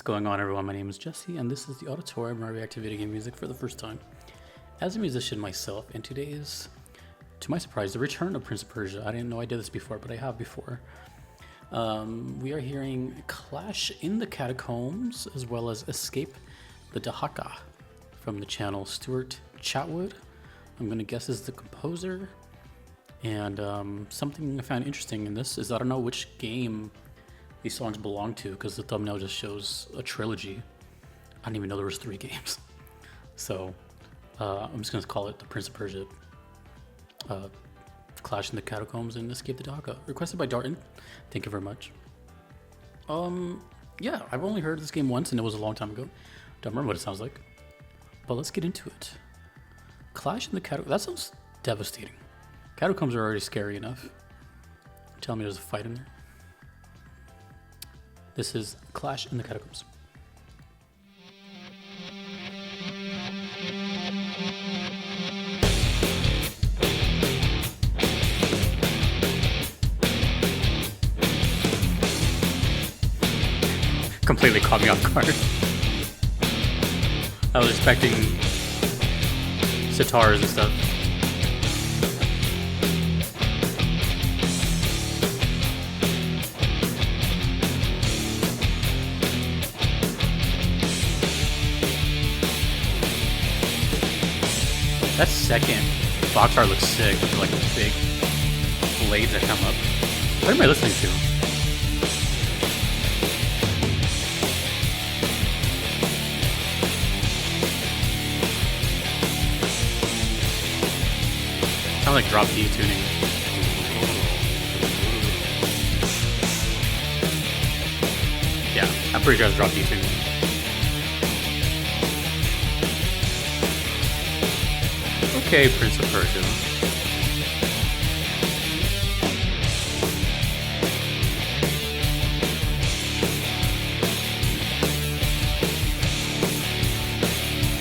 going on, everyone? My name is Jesse, and this is the auditorium where I react to video game music for the first time. As a musician myself, and today is, to my surprise, the return of Prince of Persia. I didn't know I did this before, but I have before. We are hearing Clash in the Catacombs, as well as Escape the Dahaka from the channel Stuart Chatwood. I'm going to guess is the composer. And something I found interesting in this is I don't know which game these songs belong to, because the thumbnail just shows a trilogy. I didn't even know there was 3 games. So I'm just gonna call it the Prince of Persia, Clash in the Catacombs and Escape the Dahaka. Requested by Darton. Thank you very much. Yeah, I've only heard this game once and it was a long time ago. Don't remember what it sounds like. But let's get into it. Clash in the Catacombs. That sounds devastating. Catacombs are already scary enough. Tell me there's a fight in there. This is Clash in the Catacombs. Completely caught me off guard. I was expecting sitars and stuff. That second box art looks sick with like the big blades that come up. What am I listening to? Sounds like drop D tuning. Yeah, I'm pretty sure it's drop D tuning. Okay, Prince of Persia.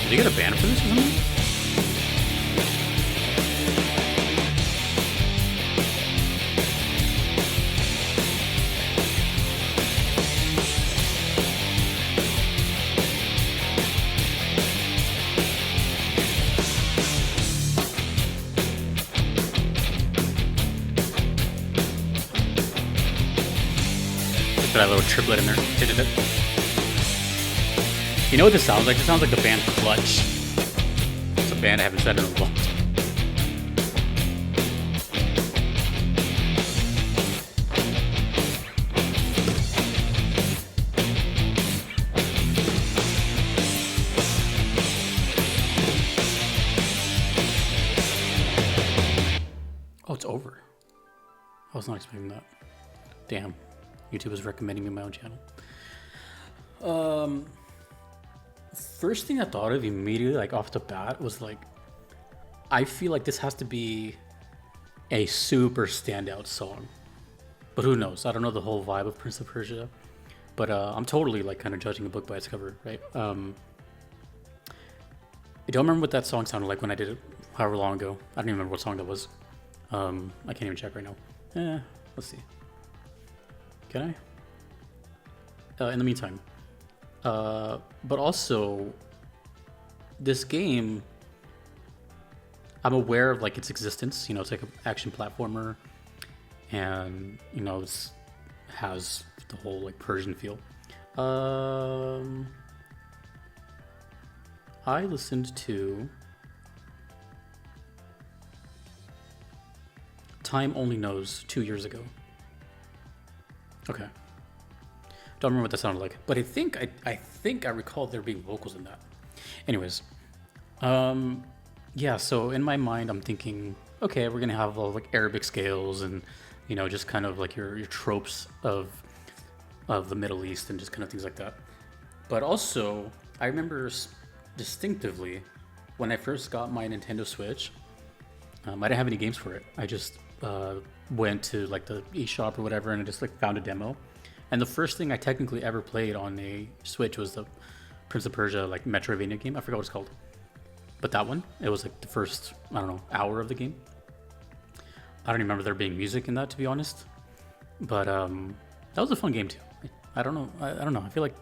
Did you get a ban for this or something? That little triplet in there. You know what this sounds like? This sounds like the band Clutch. It's a band I haven't said in a long time. Oh, it's over. I was not expecting that. Damn. YouTube is recommending me my own channel. First thing I thought of immediately, like off the bat, was like, I feel like this has to be a super standout song. But who knows? I don't know the whole vibe of Prince of Persia. But I'm totally like kind of judging a book by its cover, right? I don't remember what that song sounded like when I did it however long ago. I don't even remember what song that was. I can't even check right now. Let's see. Can I? In the meantime. But also, this game, I'm aware of like its existence. You know, it's like an action platformer, and you know, it has the whole like Persian feel. I listened to Time Only Knows 2 years ago. Okay. Don't remember what that sounded like, but I think I recall there being vocals in that. Anyways, yeah. So in my mind, I'm thinking, okay, we're gonna have all like Arabic scales and you know just kind of like your tropes of the Middle East and just kind of things like that. But also, I remember distinctively when I first got my Nintendo Switch. I didn't have any games for it. I just went to like the eShop or whatever, and I just like found a demo. And the first thing I technically ever played on a Switch was the Prince of Persia like Metroidvania game. I forgot what it's called, but that one, it was like the first, I don't know, hour of the game. I don't remember there being music in that, to be honest. But that was a fun game too. I don't know. I feel like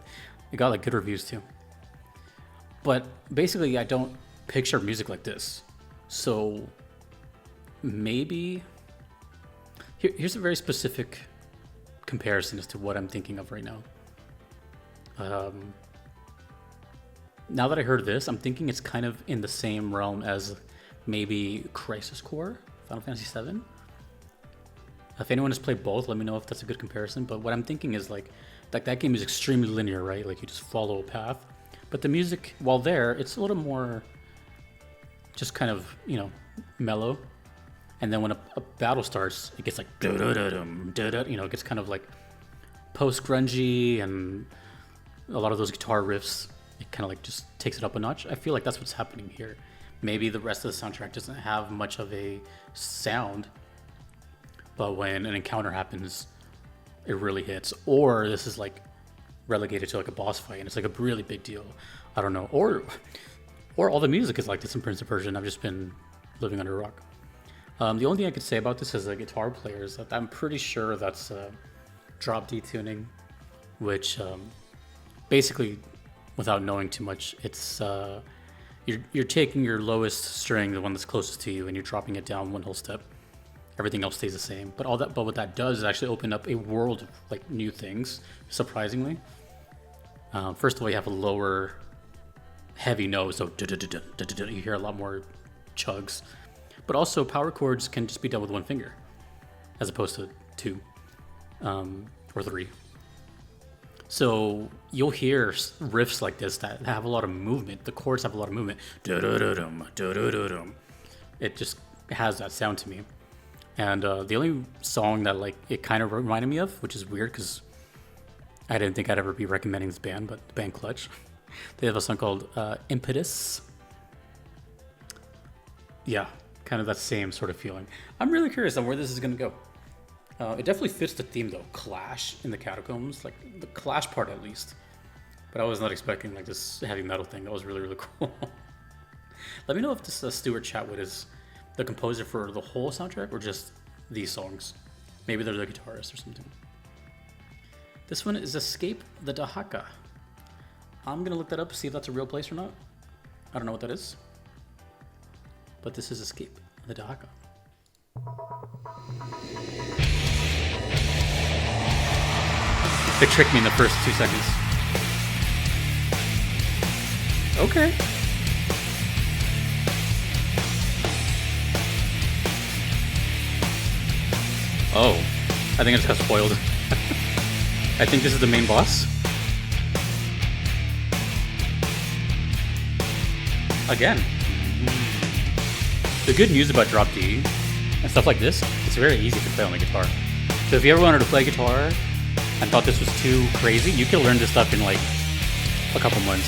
It got like good reviews too. But basically, I don't picture music like this. So maybe here's a very specific comparison as to what I'm thinking of right now. Now that I heard this, I'm thinking it's kind of in the same realm as maybe Crisis Core, Final Fantasy VII. If anyone has played both, let me know if that's a good comparison. But what I'm thinking is like that game is extremely linear, right? Like you just follow a path. But the music, while there, it's a little more just kind of, mellow. And then when a battle starts, it gets like it gets kind of like post-grungy, and a lot of those guitar riffs, it kind of like just takes it up a notch. I feel like that's what's happening here. Maybe the rest of the soundtrack doesn't have much of a sound, but when an encounter happens, it really hits. Or this is like relegated to like a boss fight, and it's like a really big deal. I don't know. Or all the music is like this in Prince of Persia, and I've just been living under a rock. The only thing I could say about this as a guitar player is that I'm pretty sure that's drop D tuning, which basically, without knowing too much, it's you're taking your lowest string, the one that's closest to you, and you're dropping it down one whole step. Everything else stays the same. But what that does is actually open up a world of like new things, surprisingly. First of all, you have a lower heavy note, so you hear a lot more chugs. But also, power chords can just be done with one finger, as opposed to two or three. So you'll hear riffs like this that have a lot of movement. The chords have a lot of movement. It just has that sound to me. And the only song that like it kind of reminded me of, which is weird because I didn't think I'd ever be recommending this band, but the band Clutch, they have a song called Impetus. Yeah, kind of that same sort of feeling. I'm really curious on where this is going to go. It definitely fits the theme though, Clash in the Catacombs, like the Clash part at least. But I was not expecting like this heavy metal thing. That was really, really cool. Let me know if this Stuart Chatwood is the composer for the whole soundtrack or just these songs. Maybe they're the guitarist or something. This one is Escape the Dahaka. I'm gonna look that up to see if that's a real place or not. I don't know what that is. But this is Escape the Dahaka. They tricked me in the first 2 seconds. Okay. Oh, I think I just got spoiled. I think this is the main boss. Again. The good news about drop D and stuff like this, it's very easy to play on the guitar. So if you ever wanted to play guitar and thought this was too crazy, you can learn this stuff in like a couple months.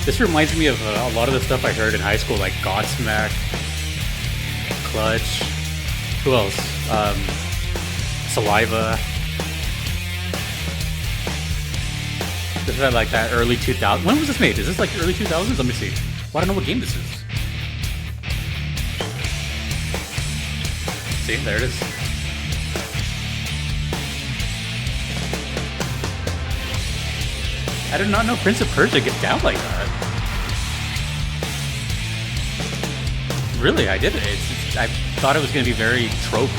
This reminds me of a lot of the stuff I heard in high school, like Godsmack, Clutch, who else? Saliva. This is like that early 2000s. When was this made? Is this like early 2000s? Let me see. Well, I don't know what game this is. See, there it is. I did not know Prince of Persia gets down like that. Really, I did it. I thought it was going to be very trope.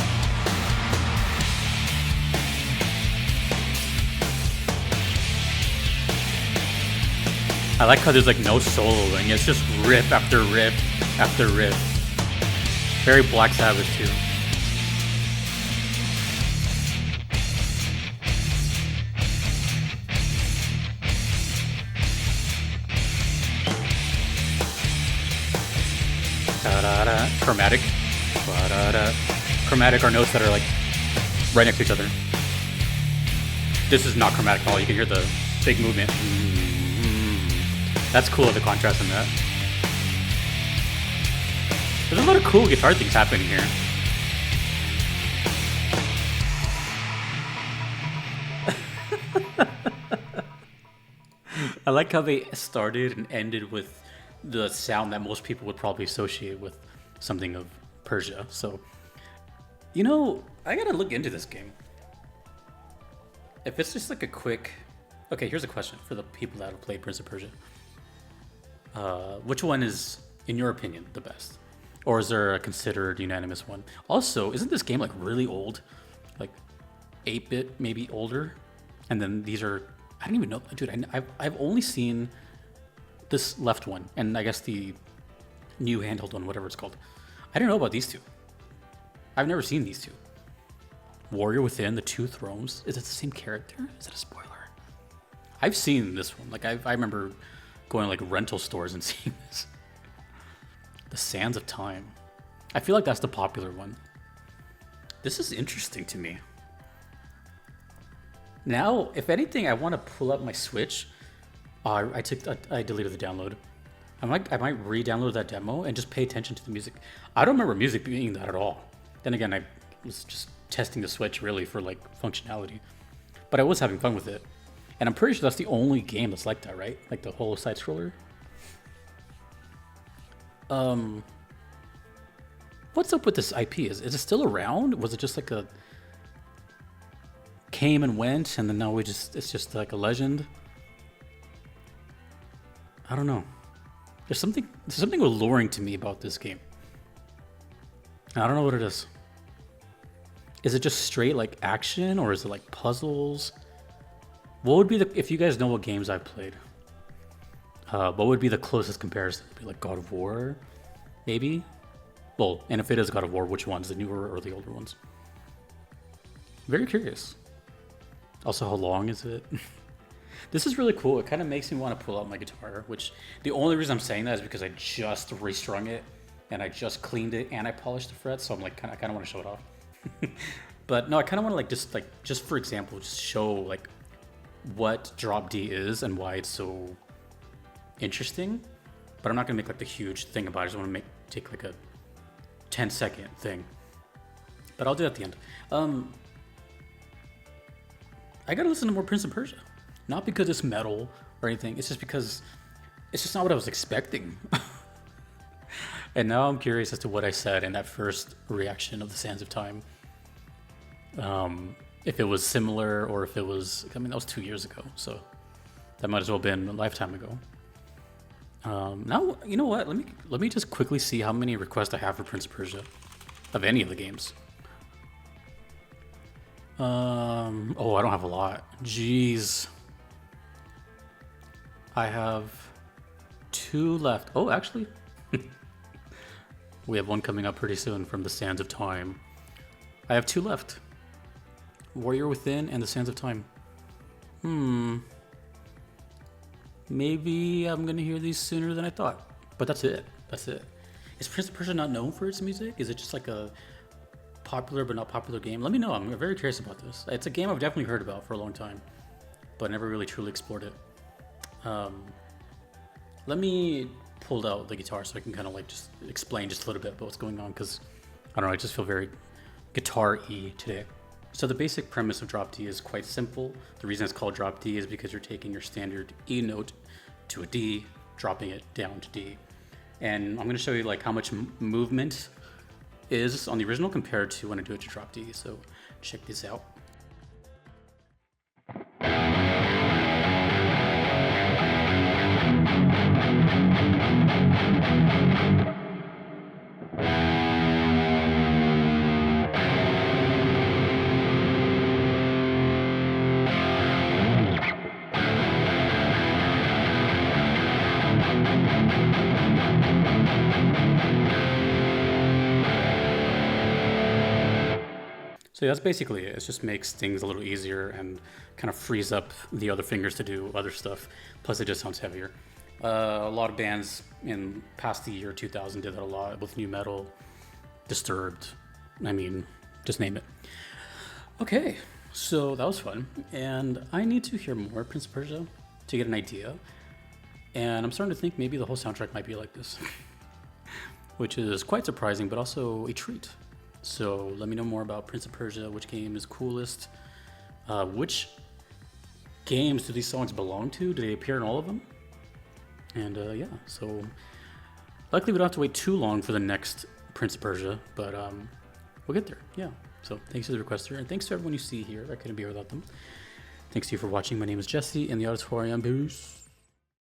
I like how there's like no soloing. It's just riff after riff after riff. Very Black Sabbath too. Da-da-da. Chromatic. Ba-da-da. Chromatic are notes that are like right next to each other. This is not chromatic at all. You can hear the big movement. That's cool, the contrast in that. There's a lot of cool guitar things happening here. I like how they started and ended with the sound that most people would probably associate with something of Persia. So, I gotta look into this game. if it's just like a quick, okay, here's a question for the people that have played Prince of Persia. Which one is, in your opinion, the best? Or is there a considered unanimous one? Also, isn't this game like really old? Like 8-bit, maybe older? And then these are, I don't even know, dude, I've only seen this left one, and I guess the new handheld one, whatever it's called. I don't know about these two. I've never seen these two. Warrior Within, the Two Thrones. Is it the same character? Is it a spoiler? I've seen this one. Like I remember going to like rental stores and seeing this. The Sands of Time. I feel like that's the popular one. This is interesting to me. Now, if anything, I want to pull up my Switch. I deleted the download. I might re-download that demo and just pay attention to the music. I don't remember music being that at all. Then again, I was just testing the Switch really for like functionality, but I was having fun with it. And I'm pretty sure that's the only game that's like that, right? Like the whole side scroller. What's up with this IP? Is it still around? Was it just like a came and went, and then now it's just like a legend? I don't know. There's something alluring to me about this game. I don't know what it is. Is it just straight like action, or is it like puzzles? What would be if you guys know what games I've played? What would be the closest comparison? Would it be like God of War, maybe? Well, and if it is God of War, which ones, the newer or the older ones? Very curious. Also, how long is it? This is really cool. It kind of makes me want to pull out my guitar, which the only reason I'm saying that is because I just restrung it and I just cleaned it and I polished the frets, so I'm like, I kind of want to show it off. But no, I kind of want to just for example, just show like what drop D is and why it's so interesting. But I'm not gonna make like the huge thing about it. I just want to take like a 10-second thing. But I'll do it at the end. I gotta listen to more Prince of Persia. Not because it's metal or anything. It's just because it's just not what I was expecting. And now I'm curious as to what I said in that first reaction of the Sands of Time. If it was similar or if it was, I mean, that was 2 years ago. So that might as well have been a lifetime ago. Now, you know what? Let me just quickly see how many requests I have for Prince of Persia of any of the games. Oh, I don't have a lot. Jeez. I have 2 left. Oh, actually, we have one coming up pretty soon from the Sands of Time. I have 2 left. Warrior Within and the Sands of Time. Maybe I'm gonna hear these sooner than I thought. But that's it. That's it. Is Prince of Persia not known for its music? Is it just like a popular but not popular game? Let me know. I'm very curious about this. It's a game I've definitely heard about for a long time, but never really truly explored it. Let me pull out the guitar so I can kind of like just explain just a little bit about what's going on, because I don't know, I just feel very guitar-y today. So the basic premise of drop D is quite simple. The reason it's called drop D is because you're taking your standard E note to a D, dropping it down to D. And I'm going to show you like how much movement is on the original compared to when I do it to drop D. So check this out. So that's basically it. It just makes things a little easier and kind of frees up the other fingers to do other stuff. Plus it just sounds heavier. A lot of bands in past the year 2000 did that a lot with new metal, Disturbed, I mean, just name it. Okay, so that was fun. And I need to hear more Prince of Persia to get an idea. And I'm starting to think maybe the whole soundtrack might be like this, which is quite surprising, but also a treat. So let me know more about Prince of Persia, which game is coolest, which games do these songs belong to? Do they appear in all of them? And yeah, so luckily we don't have to wait too long for the next Prince of Persia, but we'll get there, yeah. So thanks to the requester, and thanks to everyone you see here. I couldn't be here without them. Thanks to you for watching. My name is Jesse in the auditorium. Peace.